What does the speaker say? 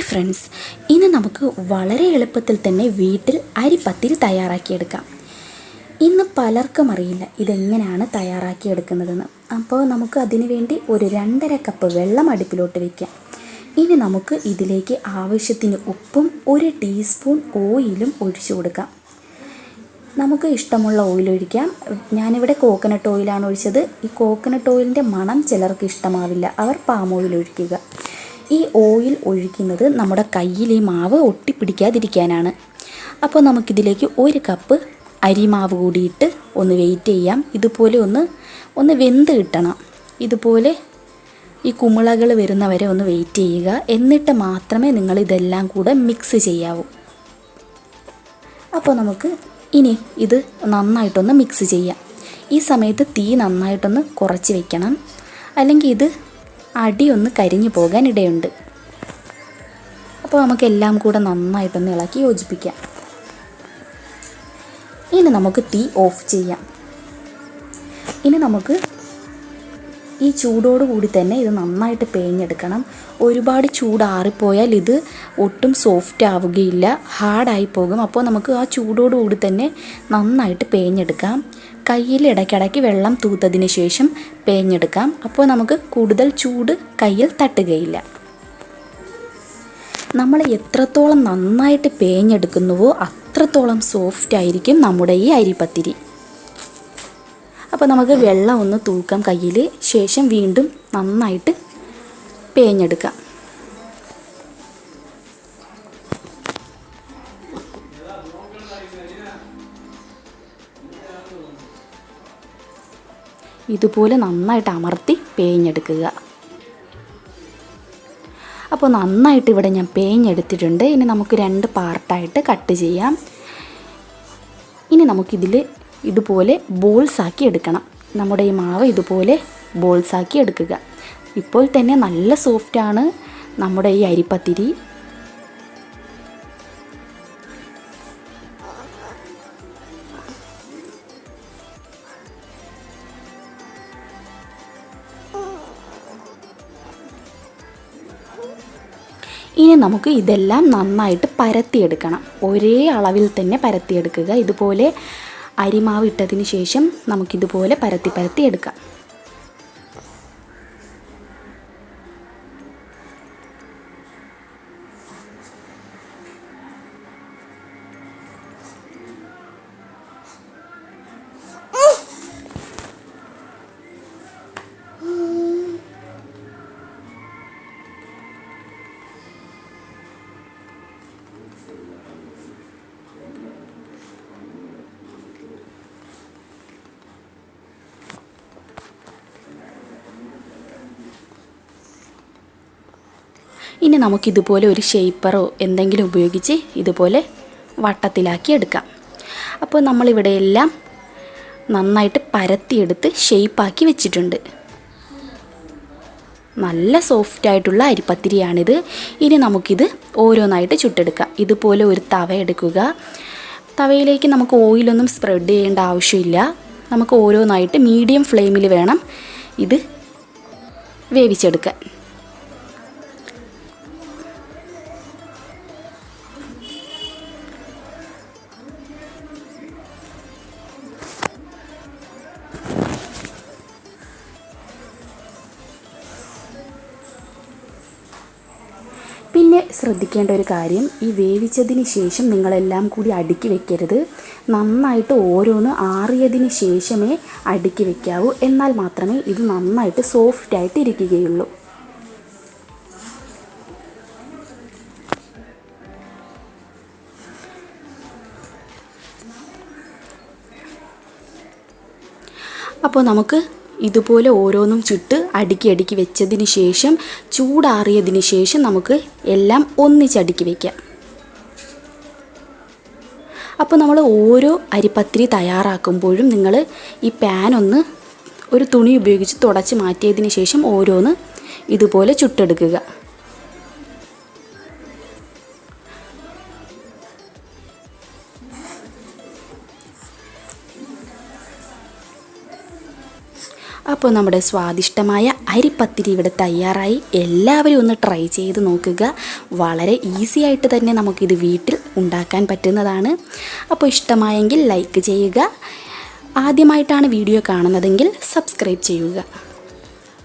Friends, ഇന്ന് നമുക്ക് വളരെ എളുപ്പത്തിൽ തന്നെ വീട്ടിൽ അരിപ്പത്തിരി തയ്യാറാക്കിയെടുക്കാം. ഇന്ന് പലർക്കും അറിയില്ല ഇതെങ്ങനെയാണ് തയ്യാറാക്കിയെടുക്കുന്നതെന്ന്. അപ്പോൾ നമുക്ക് അതിനു വേണ്ടി ഒരു 2.5 കപ്പ് വെള്ളം അടുപ്പിലോട്ട് വയ്ക്കാം. ഇനി നമുക്ക് ഇതിലേക്ക് ആവശ്യത്തിന് ഉപ്പും 1 ടീസ്പൂൺ ഓയിലും ഒഴിച്ചു കൊടുക്കാം. നമുക്ക് ഇഷ്ടമുള്ള ഓയിൽ ഒഴിക്കാം. ഞാനിവിടെ കോക്കനട്ട് ഓയിലാണ് ഒഴിച്ചത്. ഈ കോക്കനട്ട് ഓയിലിൻ്റെ മണം ചിലർക്ക് ഇഷ്ടമാവില്ല, അവർ പാം ഓയിൽ ഒഴിക്കുക. ഈ ഓയിൽ ഒഴിക്കുന്നത് നമ്മുടെ കയ്യിൽ ഈ മാവ് ഒട്ടിപ്പിടിക്കാതിരിക്കാനാണ്. അപ്പോൾ നമുക്കിതിലേക്ക് 1 കപ്പ് അരിമാവ് കൂടിയിട്ട് ഒന്ന് വെയിറ്റ് ചെയ്യാം. ഇതുപോലെ ഒന്ന് വെന്ത് കിട്ടണം. ഇതുപോലെ ഈ കുമിളകൾ വരുന്നവരെ ഒന്ന് വെയിറ്റ് ചെയ്യുക. എന്നിട്ട് മാത്രമേ നിങ്ങൾ ഇതെല്ലാം കൂടെ മിക്സ് ചെയ്യാവൂ. അപ്പോൾ നമുക്ക് ഇനി ഇത് നന്നായിട്ടൊന്ന് മിക്സ് ചെയ്യാം. ഈ സമയത്ത് തീ നന്നായിട്ടൊന്ന് കുറച്ച് വെക്കണം, അല്ലെങ്കിൽ ഇത് അടിയൊന്ന് കരിഞ്ഞു പോകാൻ ഇടയുണ്ട്. അപ്പോൾ നമുക്കെല്ലാം കൂടെ നന്നായിട്ടൊന്ന് ഇളക്കി യോജിപ്പിക്കാം. ഇനി നമുക്ക് തീ ഓഫ് ചെയ്യാം. ഇനി നമുക്ക് ഈ ചൂടോടുകൂടി തന്നെ ഇത് നന്നായിട്ട് പേഞ്ഞെടുക്കണം. ഒരുപാട് ചൂടാറിപ്പോയാൽ ഇത് ഒട്ടും സോഫ്റ്റ് ആവുകയില്ല, ഹാർഡായി പോകും. അപ്പോൾ നമുക്ക് ആ ചൂടോടുകൂടി തന്നെ നന്നായിട്ട് പേഞ്ഞെടുക്കാം. കയ്യിൽ ഇടയ്ക്കിടയ്ക്ക് വെള്ളം തൂത്തതിന് ശേഷം പേഞ്ഞെടുക്കാം. അപ്പോൾ നമുക്ക് കൂടുതൽ ചൂട് കയ്യിൽ തട്ടുകയില്ല. നമ്മൾ എത്രത്തോളം നന്നായിട്ട് പേഞ്ഞെടുക്കുന്നുവോ അത്രത്തോളം സോഫ്റ്റ് ആയിരിക്കും നമ്മുടെ ഈ അരിപ്പത്തിരി. അപ്പോൾ നമുക്ക് വെള്ളം ഒന്ന് തൂക്കാം കയ്യിൽ, ശേഷം വീണ്ടും നന്നായിട്ട് പേഞ്ഞെടുക്കാം. ഇതുപോലെ നന്നായിട്ട് അമർത്തി പേഞ്ഞെടുക്കുക. അപ്പോൾ നന്നായിട്ട് ഇവിടെ ഞാൻ പേഞ്ഞെടുത്തിട്ടുണ്ട്. ഇനി നമുക്ക് 2 പാർട്ടായിട്ട് കട്ട് ചെയ്യാം. ഇനി നമുക്കിതിൽ ഇതുപോലെ ബോൾസാക്കി എടുക്കണം. നമ്മുടെ ഈ മാവ് ഇതുപോലെ ബോൾസാക്കി എടുക്കുക. ഇപ്പോൾ തന്നെ നല്ല സോഫ്റ്റാണ് നമ്മുടെ ഈ അരിപ്പത്തിരി. ഇനി നമുക്ക് ഇതെല്ലാം നന്നായിട്ട് പരത്തിയെടുക്കണം. ഒരേ അളവിൽ തന്നെ പരത്തിയെടുക്കുക. ഇതുപോലെ അരിമാവ് ഇട്ടതിന് ശേഷം നമുക്കിതുപോലെ പരത്തി എടുക്കാം. ഇനി നമുക്കിതുപോലെ ഒരു ഷേപ്പറോ എന്തെങ്കിലും ഉപയോഗിച്ച് ഇതുപോലെ വട്ടത്തിലാക്കി എടുക്കാം. അപ്പോൾ നമ്മളിവിടെ എല്ലാം നന്നായിട്ട് പരത്തിയെടുത്ത് ഷേപ്പാക്കി വെച്ചിട്ടുണ്ട്. നല്ല സോഫ്റ്റായിട്ടുള്ള അരിപ്പത്തിരിയാണിത്. ഇനി നമുക്കിത് ഓരോന്നായിട്ട് ചുട്ടെടുക്കാം. ഇതുപോലെ ഒരു തവ എടുക്കുക. തവയിലേക്ക് നമുക്ക് ഓയിലൊന്നും സ്പ്രെഡ് ചെയ്യേണ്ട ആവശ്യമില്ല. നമുക്ക് ഓരോന്നായിട്ട് മീഡിയം ഫ്ലെയിമിൽ വേണം ഇത് വേവിച്ചെടുക്കാൻ. പിന്നെ ശ്രദ്ധിക്കേണ്ട ഒരു കാര്യം, ഈ വേവിച്ചതിന് ശേഷം നിങ്ങളെല്ലാം കൂടി അടുക്കി വെക്കരുത്. നന്നായിട്ട് ഓരോന്ന് ആറിയതിന് ശേഷമേ അടുക്കി വെക്കാവൂ. എന്നാൽ മാത്രമേ ഇത് നന്നായിട്ട് സോഫ്റ്റായിട്ട് ഇരിക്കുകയുള്ളൂ. അപ്പോൾ നമുക്ക് ഇതുപോലെ ഓരോന്നും ചുട്ട് അടുക്കി വെച്ചതിന് ശേഷം ചൂടാറിയതിന് ശേഷം നമുക്ക് എല്ലാം ഒന്നിച്ചടുക്കി വയ്ക്കാം. അപ്പോൾ നമ്മൾ ഓരോ അരിപ്പത്തിരി തയ്യാറാക്കുമ്പോഴും നിങ്ങൾ ഈ പാൻ ഒരു തുണി ഉപയോഗിച്ച് തുടച്ച് മാറ്റിയതിന് ശേഷം ഓരോന്ന് ഇതുപോലെ ചുട്ടെടുക്കുക. അപ്പോൾ നമ്മുടെ സ്വാദിഷ്ടമായ അരിപ്പത്തിരി ഇവിടെ തയ്യാറായി. എല്ലാവരും ഒന്ന് ട്രൈ ചെയ്ത് നോക്കുക. വളരെ ഈസി ആയിട്ട് തന്നെ നമുക്കിത് വീട്ടിൽ ഉണ്ടാക്കാൻ പറ്റുന്നതാണ്. അപ്പോൾ ഇഷ്ടമായെങ്കിൽ ലൈക്ക് ചെയ്യുക. ആദ്യമായിട്ടാണ് വീഡിയോ കാണുന്നതെങ്കിൽ സബ്സ്ക്രൈബ് ചെയ്യുക.